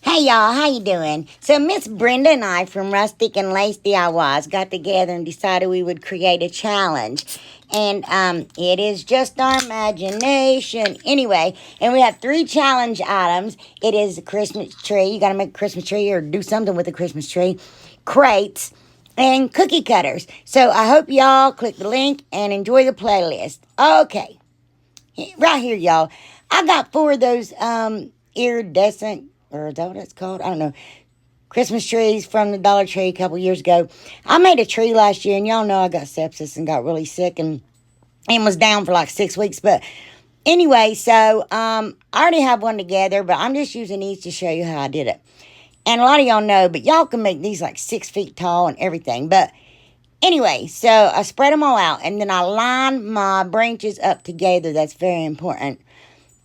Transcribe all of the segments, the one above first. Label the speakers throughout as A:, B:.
A: Hey y'all, how you doing? So Miss Brenda and I from Rustic and Lace DIYs got together and decided we would create a challenge. And it is just our imagination. Anyway, and we have 3 challenge items. It is a Christmas tree. You got to make a Christmas tree or do something with a Christmas tree. Crates and cookie cutters. So I hope y'all click the link and enjoy the playlist. Okay. Right here, y'all. I got 4 of those iridescent, or is that what it's called? I don't know. Christmas trees from the Dollar Tree a couple years ago. I made a tree last year, and y'all know I got sepsis and got really sick and was down for like 6 weeks. But anyway, so I already have one together, but I'm just using these to show you how I did it. And a lot of y'all know, but y'all can make these like 6 feet tall and everything. But anyway, so I spread them all out, and then I line my branches up together. That's very important.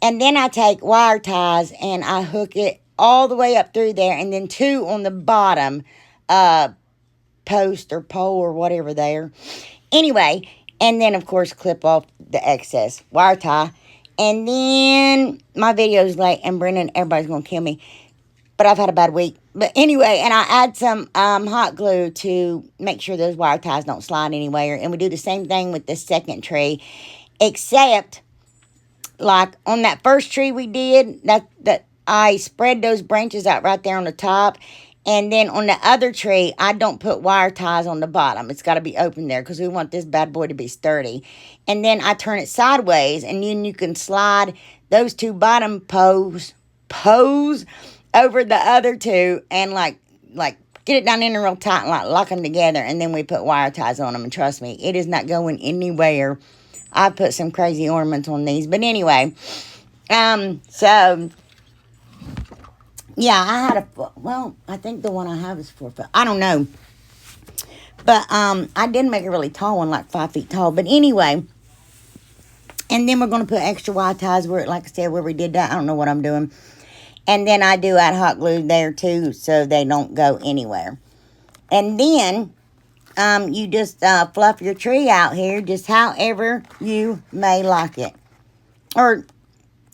A: And then I take wire ties, and I hook it all the way up through there, and then 2 on the bottom post or pole or whatever there. Anyway, and then, of course, clip off the excess wire tie. And then my video's late, and Brenda, everybody's going to kill me. But I've had a bad week. But anyway, and I add some hot glue to make sure those wire ties don't slide anywhere. And we do the same thing with the second tree. Except, like on that first tree we did, that I spread those branches out right there on the top. And then on the other tree, I don't put wire ties on the bottom. It's got to be open there because we want this bad boy to be sturdy. And then I turn it sideways, and then you can slide those 2 bottom pose over the other 2 and like get it down in there real tight and like lock them together. And then we put wire ties on them. And trust me, it is not going anywhere. I put some crazy ornaments on these. But anyway, so yeah, I had I think the one I have is 4 foot. I don't know. But I did make a really tall one, like 5 feet tall. But anyway, and then we're going to put extra wire ties where, like I said, where we did that. I don't know what I'm doing. And then I do add hot glue there too, so they don't go anywhere. And then you just fluff your tree out here, just however you may like it. Or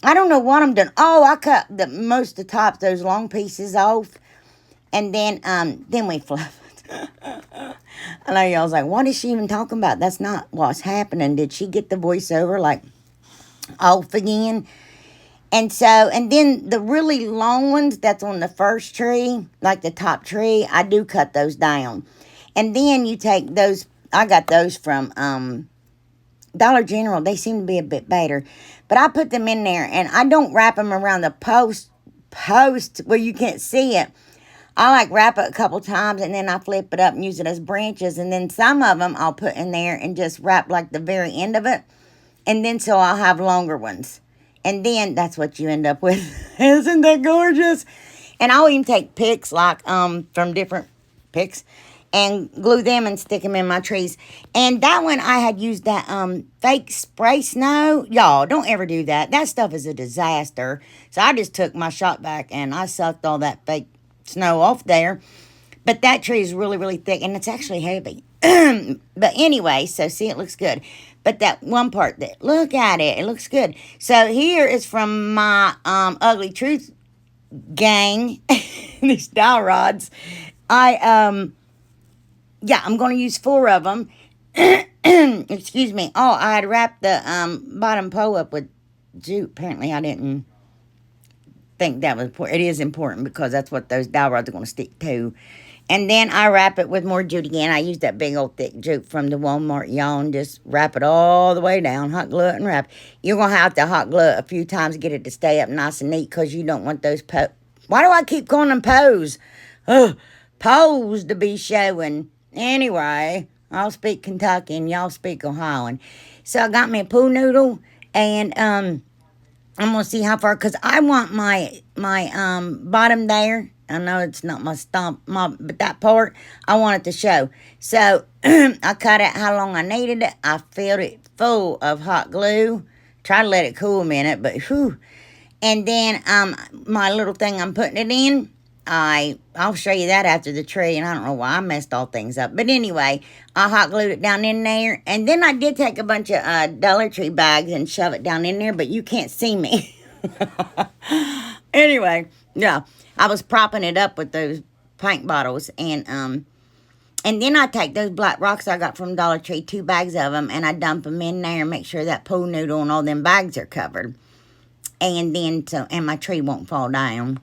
A: I don't know what I'm doing. Oh, I cut most of the tops, those long pieces off. And then we fluff it. I know y'all's like, what is she even talking about? That's not what's happening. Did she get the voiceover like off again? And then the really long ones that's on the first tree, like the top tree, I do cut those down. And then you take those, I got those from Dollar General. They seem to be a bit better. But I put them in there, and I don't wrap them around the post where you can't see it. I like wrap it a couple times, and then I flip it up and use it as branches. And then some of them I'll put in there and just wrap like the very end of it. And then so I'll have longer ones. And then that's what you end up with. Isn't that gorgeous? And I'll even take picks, like from different picks, and glue them and stick them in my trees. And that one, I had used that fake spray snow. Y'all, don't ever do that. That stuff is a disaster. So I just took my shop vac and I sucked all that fake snow off there. But that tree is really, really thick, and it's actually heavy. But anyway, so see, it looks good. But that one part, look at it. It looks good. So here is from my Ugly Truth gang, these dowel rods. I'm going to use 4 of them. Excuse me. Oh, I had wrapped the bottom pole up with jute. Apparently, I didn't think that was important. It is important because that's what those dowel rods are going to stick to. And then I wrap it with more jute again. I use that big old thick jute from the Walmart, y'all, and just wrap it all the way down. Hot glue it and wrap. You're going to have to hot glue it a few times to get it to stay up nice and neat because you don't want those Why do I keep calling them poles? Poles to be showing. Anyway, I'll speak Kentucky and y'all speak Ohioan. So I got me a pool noodle, and I'm going to see how far, because I want my bottom there. I know it's not my stump, but that part, I want it to show. So, I cut it how long I needed it. I filled it full of hot glue. Try to let it cool a minute, but whew. And then, my little thing I'm putting it in, I'll show you that after the tree, and I don't know why I messed all things up. But anyway, I hot glued it down in there. And then I did take a bunch of Dollar Tree bags and shove it down in there, but you can't see me. Anyway, yeah. I was propping it up with those paint bottles, and then I take those black rocks I got from Dollar Tree, 2 bags of them, and I dump them in there and make sure that pool noodle and all them bags are covered. And then, and my tree won't fall down.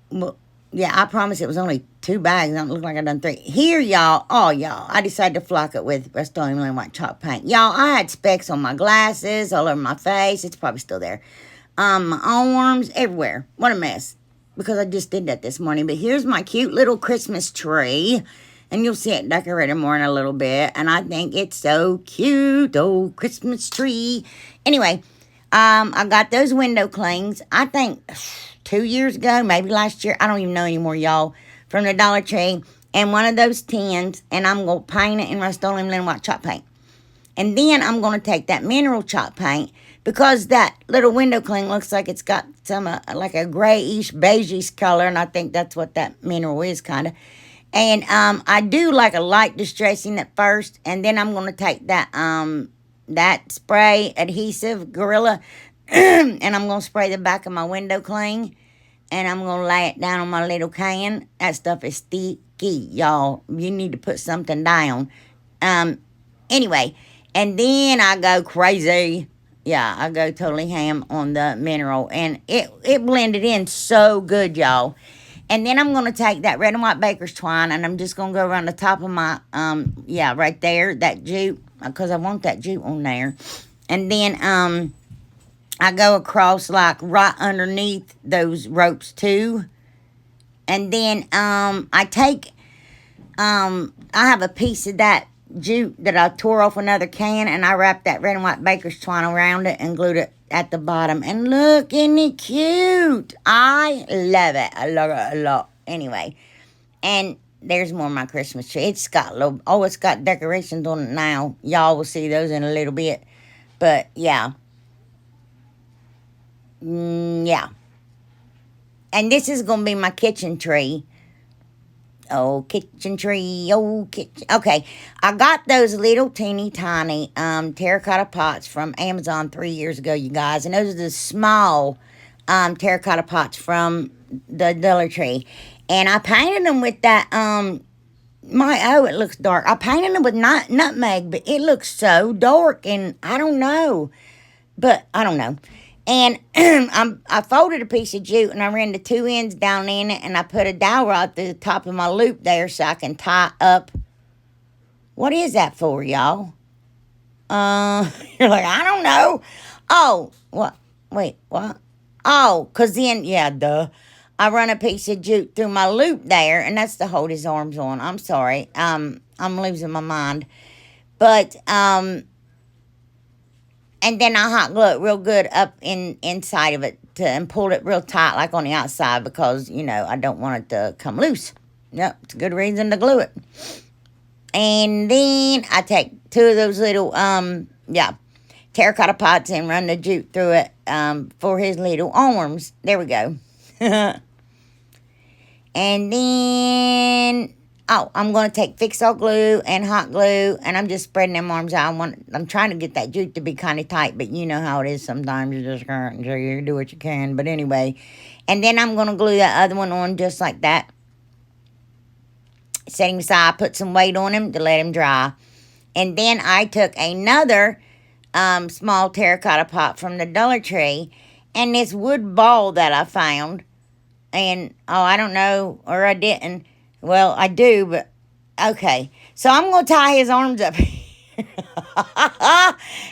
A: Well, yeah, I promise it was only 2 bags. It don't look like I done 3. Here, y'all, y'all, I decided to flock it with Rust-Oleum white chalk paint. Y'all, I had specks on my glasses, all over my face. It's probably still there. My arms, everywhere. What a mess. Because I just did that this morning. But here's my cute little Christmas tree. And you'll see it decorated more in a little bit. And I think it's so cute. Oh, Christmas tree. Anyway, I got those window clings. I think 2 years ago, maybe last year. I don't even know anymore, y'all. From the Dollar Tree. And one of those tins. And I'm going to paint it in Rust-Oleum white chalk paint. And then I'm going to take that mineral chalk paint. Because that little window cling looks like it's got some, like a grayish, beigeish color. And I think that's what that mineral is, kind of. And I do like a light distressing at first. And then I'm going to take that that spray adhesive, Gorilla. And I'm going to spray the back of my window cling. And I'm going to lay it down on my little can. That stuff is sticky, y'all. You need to put something down. Anyway. And then I go crazy. Yeah, I go totally ham on the mineral. And it blended in so good, y'all. And then I'm going to take that red and white baker's twine. And I'm just going to go around the top of my, right there. That jute. Because I want that jute on there. And then I go across like right underneath those ropes too. And then I take, I have a piece of that jute that I tore off another can, and I wrapped that red and white baker's twine around it and glued it at the bottom. And look, isn't it cute? I love it. I love it a lot. Anyway, and there's more of my Christmas tree. It's got it's got decorations on it now. Y'all will see those in a little bit. But yeah. Yeah. And this is going to be my kitchen tree. Oh, kitchen tree, oh, kitchen. Okay, I got those little teeny tiny terracotta pots from Amazon 3 years ago, you guys. And those are the small terracotta pots from the Dollar Tree. And I painted them with that, it looks dark. I painted them with nutmeg, but it looks so dark. And I don't know. And I folded a piece of jute and I ran the 2 ends down in it and I put a dowel rod through the top of my loop there so I can tie up. What is that for, y'all? You're like, I don't know. Oh, what? Wait, what? Oh, because then, yeah, duh. I run a piece of jute through my loop there and that's to hold his arms on. I'm sorry. I'm losing my mind. But, and then I hot glue it real good up inside of it and pulled it real tight like on the outside because, I don't want it to come loose. Yep, it's a good reason to glue it. And then I take 2 of those little, terracotta pots and run the jute through it for his little arms. There we go. And then... Oh, I'm going to take Fix-All glue and hot glue, and I'm just spreading them arms out. I'm trying to get that jute to be kind of tight, but you know how it is sometimes. You just can't, so you do what you can. But anyway, and then I'm going to glue that other one on just like that. Setting aside, put some weight on him to let him dry. And then I took another small terracotta pot from the Dollar Tree, and this wood ball that I found. And, I don't know, or I didn't. Well, I do, but okay. So I'm going to tie his arms up.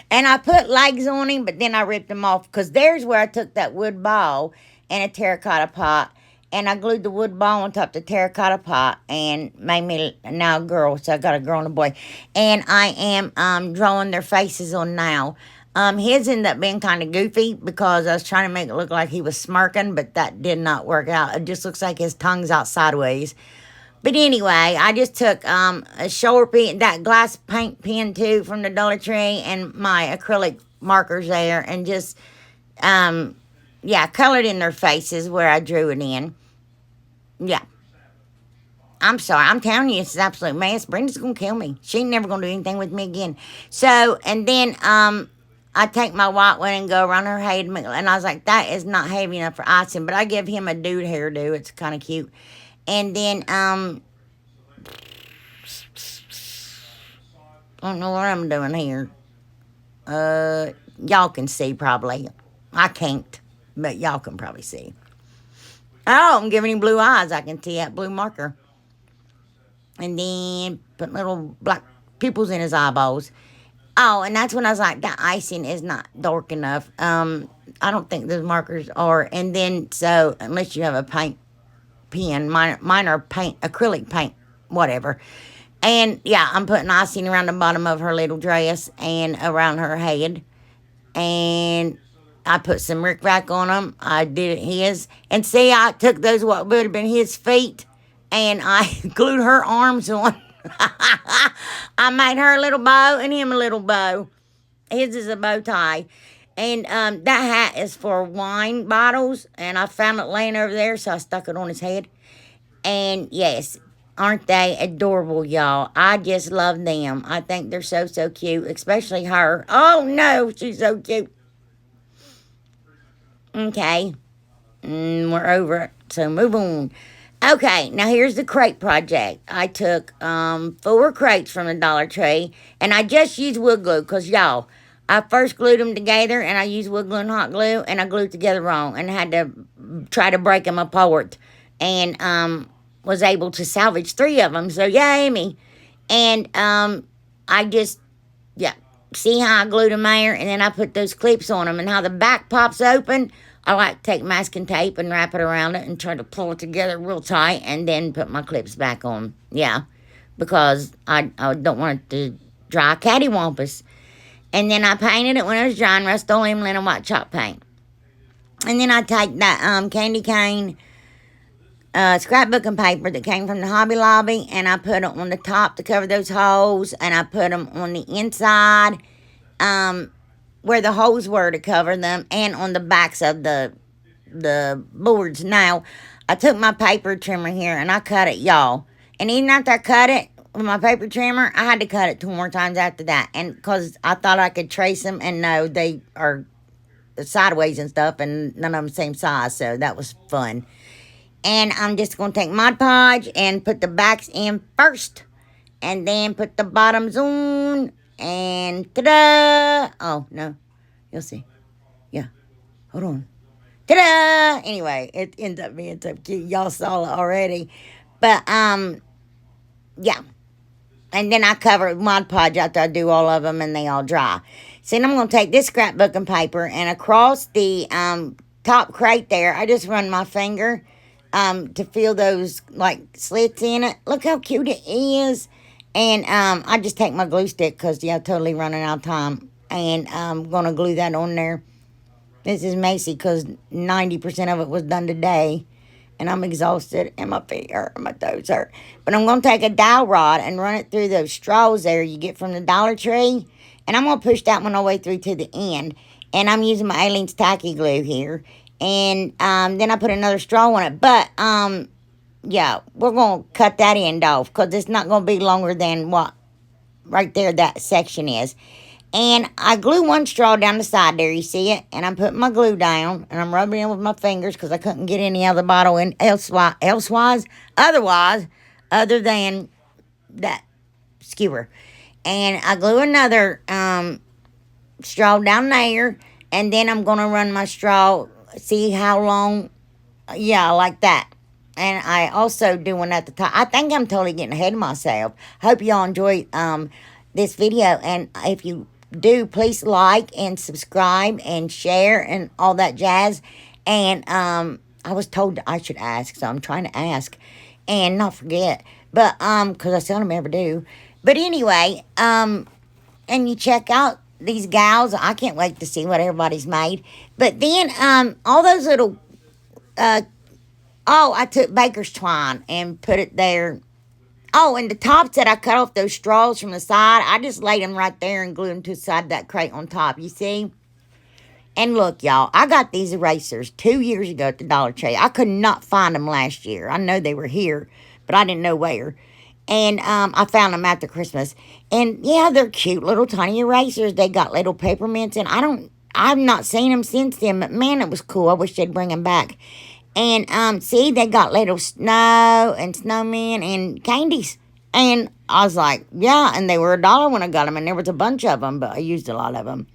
A: And I put legs on him, but then I ripped them off. Because there's where I took that wood ball and a terracotta pot. And I glued the wood ball on top of the terracotta pot. And made me now a girl. So I got a girl and a boy. And I am drawing their faces on now. His ended up being kind of goofy. Because I was trying to make it look like he was smirking. But that did not work out. It just looks like his tongue's out sideways. But anyway, I just took a shoulder pen, that glass paint pen too from the Dollar Tree, and my acrylic markers there, and just, colored in their faces where I drew it in. Yeah. I'm sorry. I'm telling you, it's an absolute mess. Brenda's going to kill me. She ain't never going to do anything with me again. So, and then I take my white one and go around her head, and I was like, that is not heavy enough for icing, but I give him a dude hairdo. It's kind of cute. And then, I don't know what I'm doing here. Y'all can see probably. I can't, but y'all can probably see. Oh, I'm giving him blue eyes. I can see that blue marker. And then put little black pupils in his eyeballs. Oh, and that's when I was like, that icing is not dark enough. I don't think those markers are. And then, so, unless you have a paint pen, mine are paint, acrylic paint, whatever. And, yeah, I'm putting icing around the bottom of her little dress and around her head. And I put some rickrack on them. I did his. And see, I took those, what would have been his feet, and I glued her arms on. I made her a little bow and him a little bow. His is a bow tie. And that hat is for wine bottles. And I found it laying over there, so I stuck it on his head. And yes, aren't they adorable, y'all? I just love them. I think they're so, so cute, especially her. Oh, no, she's so cute. Okay, we're over it, so move on. Okay, now here's the crate project. I took 4 crates from the Dollar Tree, and I just used wood glue, because, y'all, I first glued them together, and I used wood glue and hot glue, and I glued together wrong, and had to try to break them apart, and was able to salvage 3 of them, so yay me. And I just, yeah, see how I glued them there, and then I put those clips on them, and how the back pops open. I like to take masking tape and wrap it around it and try to pull it together real tight, and then put my clips back on. Yeah, because I don't want it to dry cattywampus. And then I painted it when it was drying, Rust-Oleum linen white chalk paint. And then I take that candy cane scrapbooking paper that came from the Hobby Lobby, and I put it on the top to cover those holes, and I put them on the inside where the holes were to cover them, and on the backs of the boards. Now, I took my paper trimmer here, and I cut it, y'all. And even after I cut it with my paper trimmer, I had to cut it 2 more times after that. And because I thought I could trace them, and no, they are sideways and stuff, and none of them the same size, so that was fun. And I'm just going to take Mod Podge and put the backs in first. And then put the bottoms on. And ta-da! Oh, no. You'll see. Yeah. Hold on. Ta-da! Anyway, it ends up being so cute. Y'all saw it already. But, yeah. And then I cover it with Mod Podge after I do all of them and they all dry. So then I'm going to take this scrapbooking paper, and across the top crate there, I just run my finger to feel those like slits in it. Look how cute it is. And I just take my glue stick because, yeah, totally running out of time. And I'm going to glue that on there. This is Macy because 90% of it was done today. And I'm exhausted and my feet hurt and my toes hurt. But I'm going to take a dowel rod and run it through those straws there you get from the Dollar Tree. And I'm going to push that one all the way through to the end. And I'm using my Aleene's Tacky Glue here. And then I put another straw on it. But, yeah, we're going to cut that end off because it's not going to be longer than what right there that section is. And I glue one straw down the side there, you see it? And I'm putting my glue down, and I'm rubbing it in with my fingers because I couldn't get any of the bottle in other than that skewer. And I glue another straw down there, and then I'm going to run my straw, see how long, yeah, like that. And I also do one at the top. I think I'm totally getting ahead of myself. Hope y'all enjoy this video, and if you do, please like and subscribe and share and all that jazz. And I was told I should ask, so I'm trying to ask and not forget. But because I seldom ever do. But anyway, and you check out these gals. I can't wait to see what everybody's made. But then all those little I took baker's twine and put it there. Oh, and the tops that I cut off those straws from the side, I just laid them right there and glued them to the side of that crate on top, you see? And look, y'all, I got these erasers 2 years ago at the Dollar Tree. I could not find them last year. I know they were here, but I didn't know where. And I found them after Christmas. And yeah, they're cute little tiny erasers. They got little peppermints, and I've not seen them since then. But man, it was cool. I wish they'd bring them back. And see, they got little snow and snowmen and candies. And I was like, yeah. And they were $1 when I got them, and there was a bunch of them, but I used a lot of them.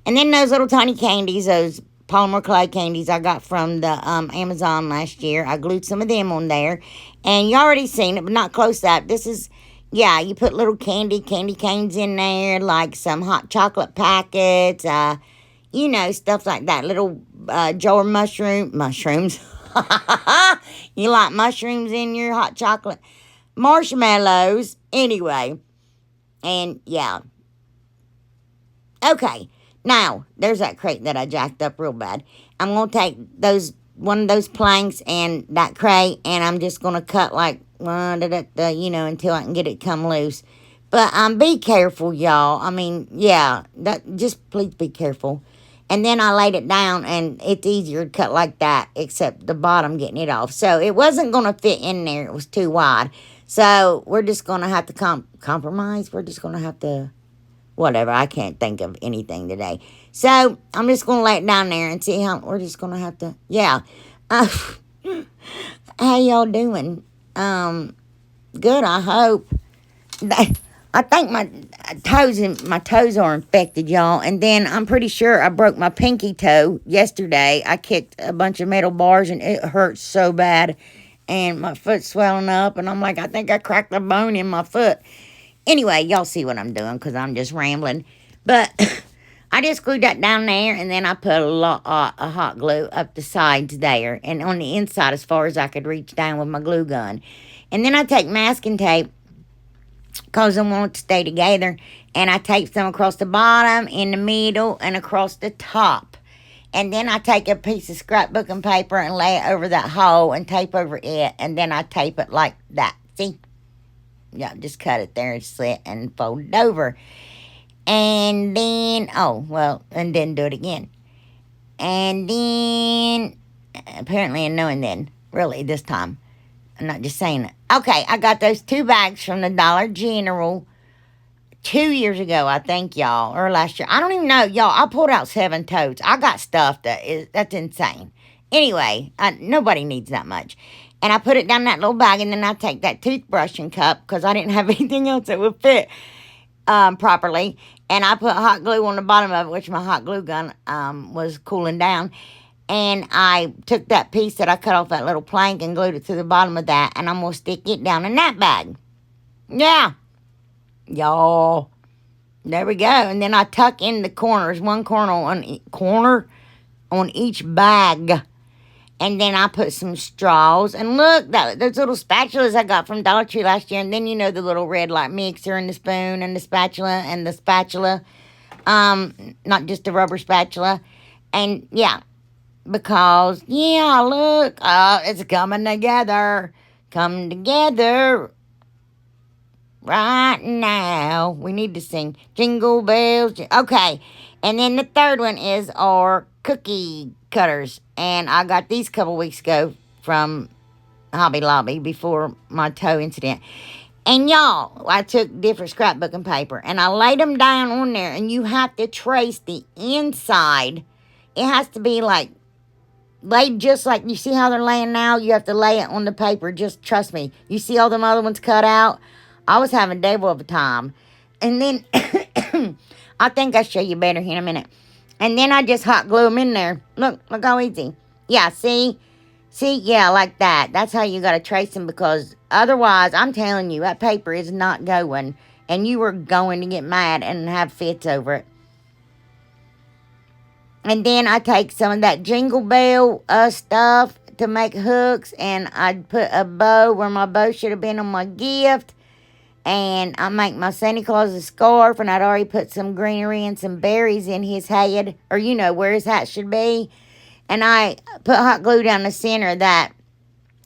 A: And then those little tiny candies, those polymer clay candies I got from the Amazon last year. I glued some of them on there. And you already seen it, but not close up. This is, yeah, you put little candy canes in there, like some hot chocolate packets, stuff like that. Little jar mushrooms. You like mushrooms in your hot chocolate? Marshmallows. Anyway. And, yeah. Okay. Now, there's that crate that I jacked up real bad. I'm going to take one of those planks and that crate, and I'm just going to cut like, until I can get it come loose. But be careful, y'all. I mean, yeah, just please be careful. And then I laid it down, and it's easier to cut like that, except the bottom getting it off. So it wasn't going to fit in there. It was too wide. So we're just going to have to compromise. We're just going to have to... whatever, I can't think of anything today. So, I'm just going to lay it down there and see how, we're just going to have to, yeah. How y'all doing? Good, I hope. I think my toes are infected, y'all. And then I'm pretty sure I broke my pinky toe yesterday. I kicked a bunch of metal bars, and it hurts so bad. And my foot's swelling up, and I'm like, I think I cracked a bone in my foot. Anyway, y'all see what I'm doing because I'm just rambling. But I just glued that down there, and then I put a hot glue up the sides there and on the inside as far as I could reach down with my glue gun. And then I take masking tape because I want it to stay together, and I tape some across the bottom, in the middle, and across the top. And then I take a piece of scrapbooking paper and lay it over that hole and tape over it, and then I tape it like that. See? Yeah, just cut it there and slit and fold it over. And then, and then do it again. And then, apparently a no and then. Really, this time. I'm not just saying it. Okay, I got those 2 bags from the Dollar General 2 years ago, I think, y'all. Or last year. I don't even know. Y'all, I pulled out 7 totes. I got stuff that's insane. Anyway, nobody needs that much. And I put it down that little bag, and then I take that toothbrush and cup because I didn't have anything else that would fit properly. And I put hot glue on the bottom of it, which my hot glue gun was cooling down. And I took that piece that I cut off that little plank and glued it to the bottom of that. And I'm going to stick it down in that bag. Yeah. Y'all. There we go. And then I tuck in the corners, one corner on each bag. And then I put some straws. And look, those little spatulas I got from Dollar Tree last year. And then, the little red like mixer and the spoon and the spatula and the spatula. Not just a rubber spatula. And, yeah. Because, yeah, look. It's coming together. Come together. Right now. We need to sing Jingle Bells. Okay. And then the third one is our cookie cutters. And I got these a couple weeks ago from Hobby Lobby before my toe incident. And y'all, I took different scrapbooking paper and I laid them down on there. And you have to trace the inside. It has to be like laid just like you see how they're laying now. You have to lay it on the paper. Just trust me. You see all them other ones cut out? I was having devil of a time. And then I think I'll show you better here in a minute. And then I just hot glue them in there. Look how easy. Yeah, see? See, yeah, like that. That's how you got to trace them because otherwise, I'm telling you, that paper is not going. And you are going to get mad and have fits over it. And then I take some of that Jingle Bell stuff to make hooks. And I put a bow where my bow should have been on my gift. And I make my Santa Claus a scarf, and I'd already put some greenery and some berries in his head, or where his hat should be. And I put hot glue down the center of that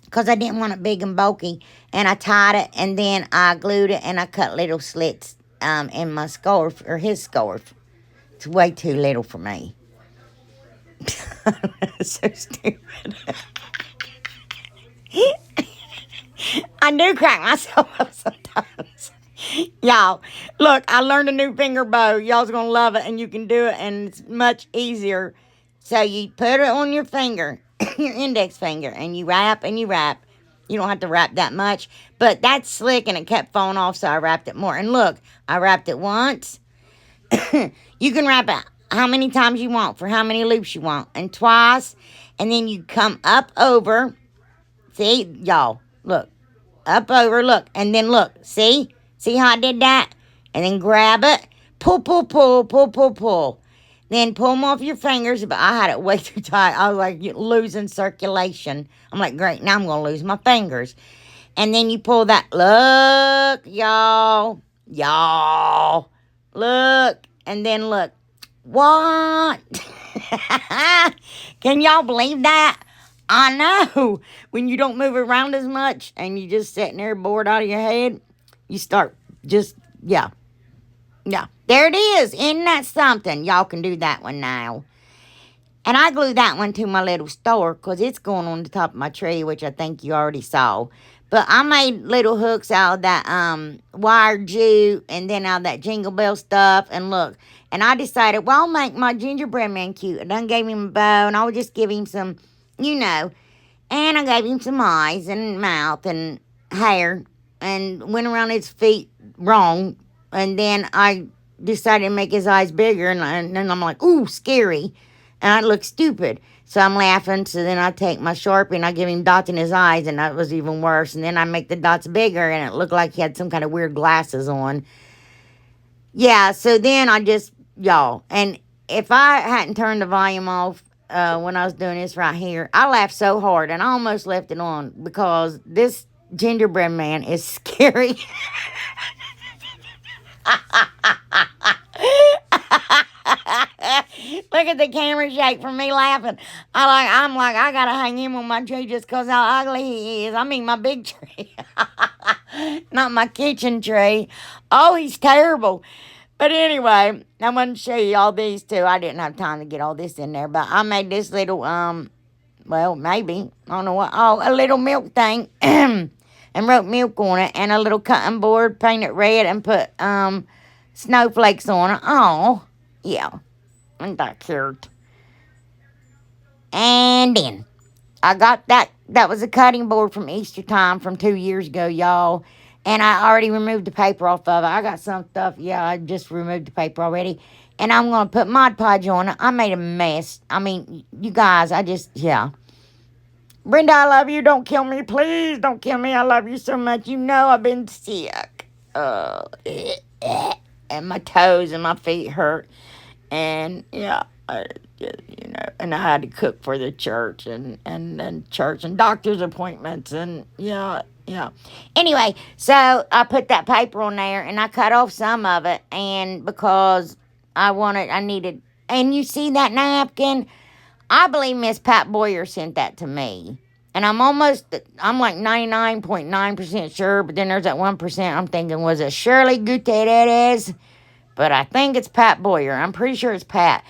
A: because I didn't want it big and bulky. And I tied it, and then I glued it, and I cut little slits in my scarf, or his scarf. It's way too little for me. So stupid. I do crack myself up sometimes. Y'all, look, I learned a new finger bow. Y'all's going to love it, and you can do it, and it's much easier. So you put it on your finger, your index finger, and you wrap and you wrap. You don't have to wrap that much, but that's slick, and it kept falling off, so I wrapped it more. And look, I wrapped it once. You can wrap it how many times you want for how many loops you want, and twice, and then you come up over. See, y'all, look, up over, look, and then look, see how I did that, and then grab it, pull, pull, pull, pull, pull, pull, then pull them off your fingers. But I had it way too tight. I was like losing circulation. I'm like, great, now I'm gonna lose my fingers. And then you pull that, look, y'all, look, and then look, what? Can y'all believe that? I know. When you don't move around as much and you just sitting there bored out of your head, you start just, yeah. There it is. Isn't that something? Y'all can do that one now. And I glued that one to my little store because it's going on the top of my tree, which I think you already saw. But I made little hooks out of that wire jute and then out of that Jingle Bell stuff. And look, and I decided, well, I'll make my gingerbread man cute. I done gave him a bow, and I would just give him some, and I gave him some eyes and mouth and hair and went around his feet wrong. And then I decided to make his eyes bigger, and then I'm like, ooh, scary. And I look stupid. So I'm laughing. So then I take my Sharpie and I give him dots in his eyes, and that was even worse. And then I make the dots bigger, and it looked like he had some kind of weird glasses on. Yeah, so then I just, y'all, and if I hadn't turned the volume off when I was doing this right here, I laughed so hard, and I almost left it on because this gingerbread man is scary. Look at the camera shake from me laughing. I'm like, I gotta hang him on my tree just because how ugly he is. I mean, my big tree, not my kitchen tree. Oh, he's terrible. But anyway, I wanted to show you all these too. I didn't have time to get all this in there, but I made this little, well, maybe, I don't know what, a little milk thing, and wrote milk on it, and a little cutting board, painted red, and put, snowflakes on it. Oh, yeah, isn't that cute? And then I got that was a cutting board from Easter time from 2 years ago, y'all. And I already removed the paper off of it. I got some stuff, yeah, I just removed the paper already. And I'm going to put Mod Podge on it. I made a mess. I mean, you guys, yeah. Brenda, I love you. Don't kill me. Please don't kill me. I love you so much. You know I've been sick. And my toes and my feet hurt. And, yeah, and I had to cook for the church and church and doctor's appointments. And, yeah. Anyway, so I put that paper on there, and I cut off some of it. And because I needed, and you see that napkin? I believe Miss Pat Boyer sent that to me. And I'm like 99.9% sure, but then there's that 1% I'm thinking, was it Shirley Gutierrez? But I think it's Pat Boyer. I'm pretty sure it's Pat.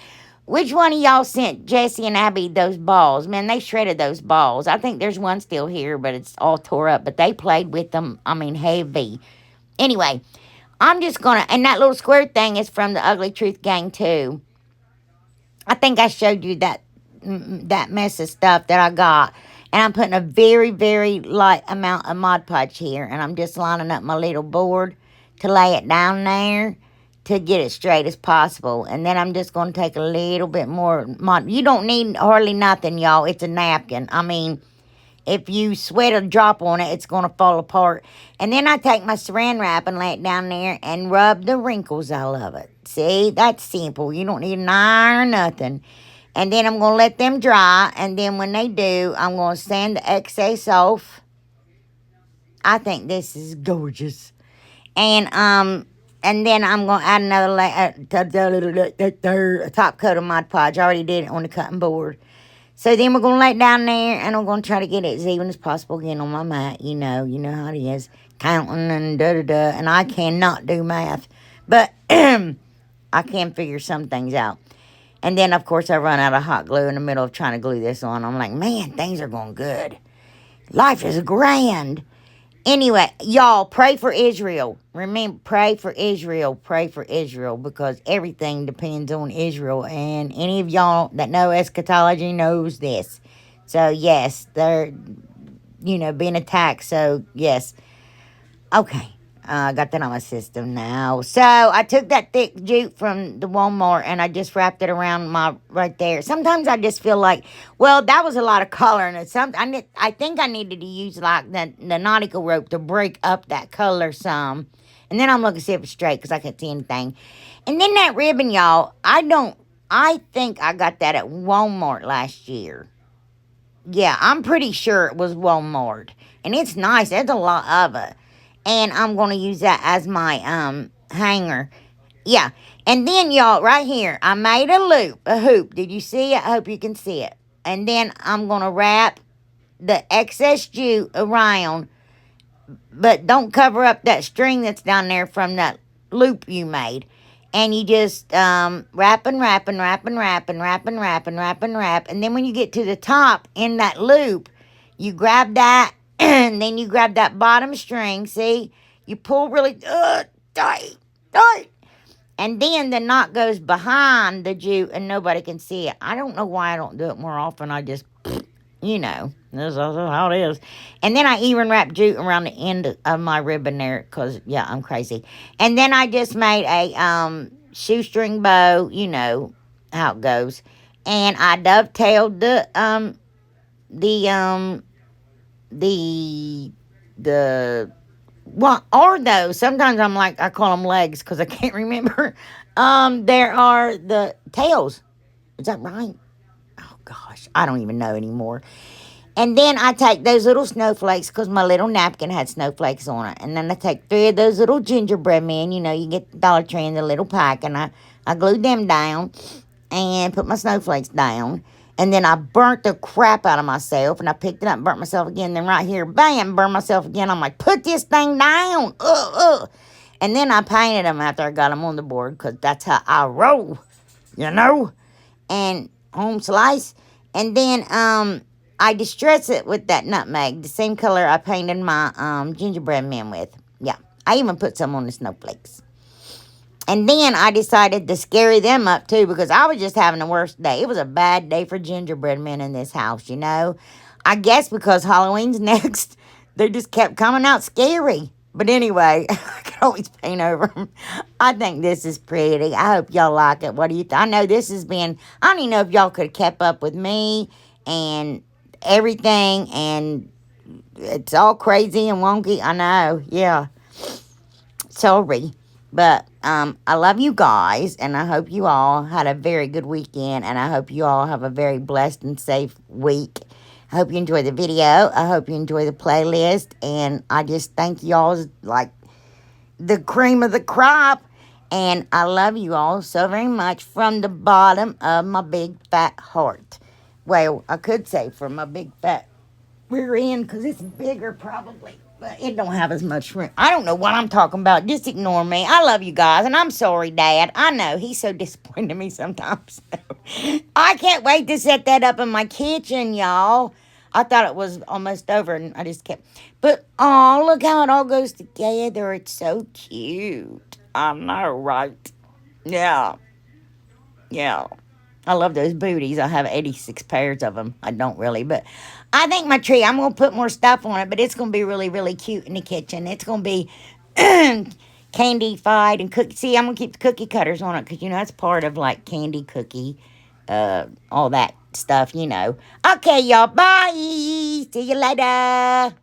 A: Which one of y'all sent Jesse and Abby those balls? Man, they shredded those balls. I think there's one still here, but it's all tore up. But they played with them, heavy. Anyway, I'm just going to, and that little square thing is from the Ugly Truth Gang, too. I think I showed you that mess of stuff that I got. And I'm putting a very, very light amount of Mod Podge here. And I'm just lining up my little board to lay it down there to get it straight as possible. And then I'm just going to take a little bit more Mod. You don't need hardly nothing, y'all. It's a napkin. I mean, if you sweat a drop on it, it's going to fall apart. And then I take my saran wrap and lay it down there and rub the wrinkles out of it. See, that's simple. You don't need an iron or nothing. And then I'm going to let them dry. And then when they do, I'm going to sand the excess off. I think this is gorgeous. And then I'm going to add another top coat of Mod Podge. I already did it on the cutting board. So then we're going to lay it down there, and I'm going to try to get it as even as possible again on my mat. You know how it is. Counting and da-da-da. And I cannot do math. But I can figure some things out. And then, of course, I run out of hot glue in the middle of trying to glue this on. I'm like, man, things are going good. Life is grand. Anyway, y'all, pray for Israel. Remember, pray for Israel. Pray for Israel because everything depends on Israel. And any of y'all that know eschatology knows this. So, yes, they're, being attacked. So, yes. Okay. I got that on my system now. So I took that thick jute from the Walmart and I just wrapped it around my right there. Sometimes I just feel like, well, that was a lot of color, and I think I needed to use like the nautical rope to break up that color some. And then I'm looking to see if it's straight because I can't see anything. And then that ribbon, y'all, I think I got that at Walmart last year. Yeah, I'm pretty sure it was Walmart. And it's nice. There's a lot of it. And I'm going to use that as my hanger. Yeah. And then, y'all, right here, I made a hoop. Did you see it? I hope you can see it. And then I'm going to wrap the excess jute around, but don't cover up that string that's down there from that loop you made. And you just wrap and wrap and wrap and wrap and wrap and wrap and wrap and wrap. And then when you get to the top in that loop, you grab that and then you grab that bottom string. See? You pull really tight, tight. And then the knot goes behind the jute and nobody can see it. I don't know why I don't do it more often. I just, this is how it is. And then I even wrap jute around the end of my ribbon there because, yeah, I'm crazy. And then I just made a shoestring bow, you know how it goes. And I dovetailed the what are those? Sometimes I'm like, I call them legs because I can't remember. There are the tails. Is that right? Oh, gosh. I don't even know anymore. And then I take those little snowflakes because my little napkin had snowflakes on it. And then I take 3 of those little gingerbread men. You get the Dollar Tree in the little pack. And I glued them down and put my snowflakes down. And then I burnt the crap out of myself. And I picked it up and burnt myself again. Then right here, bam, burned myself again. I'm like, put this thing down. And then I painted them after I got them on the board because that's how I roll, And home slice. And then I distress it with that nutmeg, the same color I painted my gingerbread men with. Yeah, I even put some on the snowflakes. And then I decided to scary them up, too, because I was just having the worst day. It was a bad day for gingerbread men in this house, I guess because Halloween's next, they just kept coming out scary. But anyway, I can always paint over them. I think this is pretty. I hope y'all like it. What do you think? I know this has been, I don't even know if y'all could have kept up with me and everything. And it's all crazy and wonky. I know, yeah. Sorry. But I love you guys, and I hope you all had a very good weekend, and I hope you all have a very blessed and safe week. I hope you enjoy the video. I hope you enjoy the playlist, and I just thank y'all like the cream of the crop, and I love you all so very much from the bottom of my big fat heart. Well, I could say from my big fat rear end, because it's bigger probably. But it don't have as much room. I don't know what I'm talking about. Just ignore me. I love you guys. And I'm sorry, Dad. I know. He's so disappointed in me sometimes. I can't wait to set that up in my kitchen, y'all. I thought it was almost over. And I just kept. But, oh, look how it all goes together. It's so cute. I know, right? Yeah. Yeah. I love those booties. I have 86 pairs of them. I don't really, but I think my tree, I'm going to put more stuff on it, but it's going to be really, really cute in the kitchen. It's going to be candy-fied and cookie. See, I'm going to keep the cookie cutters on it because, that's part of, like, candy cookie, all that stuff, Okay, y'all. Bye. See you later.